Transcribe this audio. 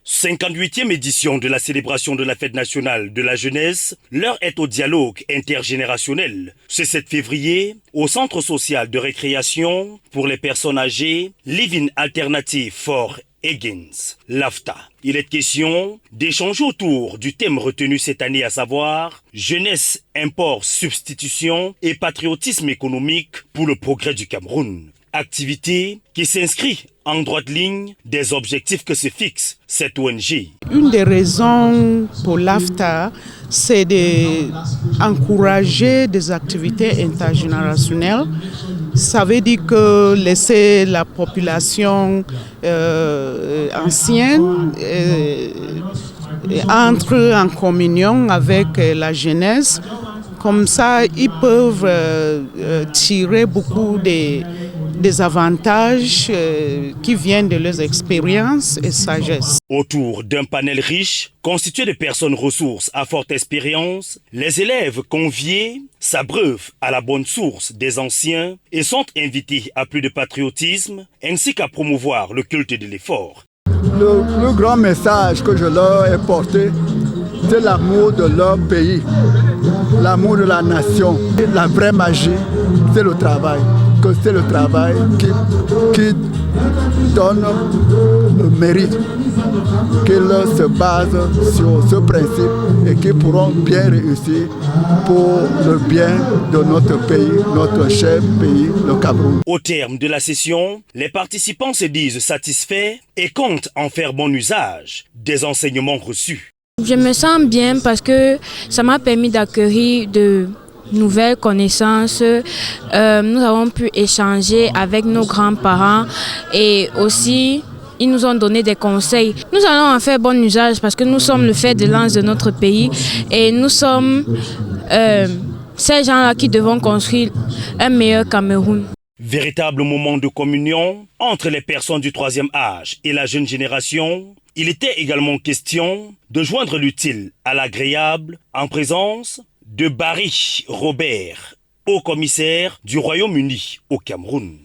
58e édition de la célébration de la fête nationale de la jeunesse, l'heure est au dialogue intergénérationnel. Ce 7 février, au centre social de récréation pour les personnes âgées, Living Alternative for Higgins, LAFTA. Il est question d'échanger autour du thème retenu cette année, à savoir jeunesse, import, substitution et patriotisme économique pour le progrès du Cameroun. Activité qui s'inscrit en droite ligne des objectifs que se fixe cette ONG. Une des raisons pour l'AFTA, c'est d'encourager des activités intergénérationnelles. Ça veut dire que laisser la population ancienne entre en communion avec la jeunesse. Comme ça, ils peuvent tirer beaucoup des avantages qui viennent de leurs expériences et sagesse. Autour d'un panel riche, constitué de personnes ressources à forte expérience, les élèves conviés s'abreuvent à la bonne source des anciens et sont invités à plus de patriotisme ainsi qu'à promouvoir le culte de l'effort. Le plus grand message que je leur ai porté, c'est l'amour de leur pays, l'amour de la nation. La vraie magie, c'est le travail. Que c'est le travail qui donne le mérite, qu'ils se basent sur ce principe et qu'ils pourront bien réussir pour le bien de notre pays, notre cher pays, le Cameroun. Au terme de la session, les participants se disent satisfaits et comptent en faire bon usage des enseignements reçus. Je me sens bien parce que ça m'a permis d'acquérir de nouvelles connaissances. Nous avons pu échanger avec nos grands-parents et aussi ils nous ont donné des conseils. Nous allons en faire bon usage parce que nous sommes le fer de lance de notre pays et nous sommes ces gens-là qui devons construire un meilleur Cameroun. Véritable moment de communion entre les personnes du troisième âge et la jeune génération. Il était également question de joindre l'utile à l'agréable en présence de Barry Robert, haut commissaire du Royaume-Uni au Cameroun.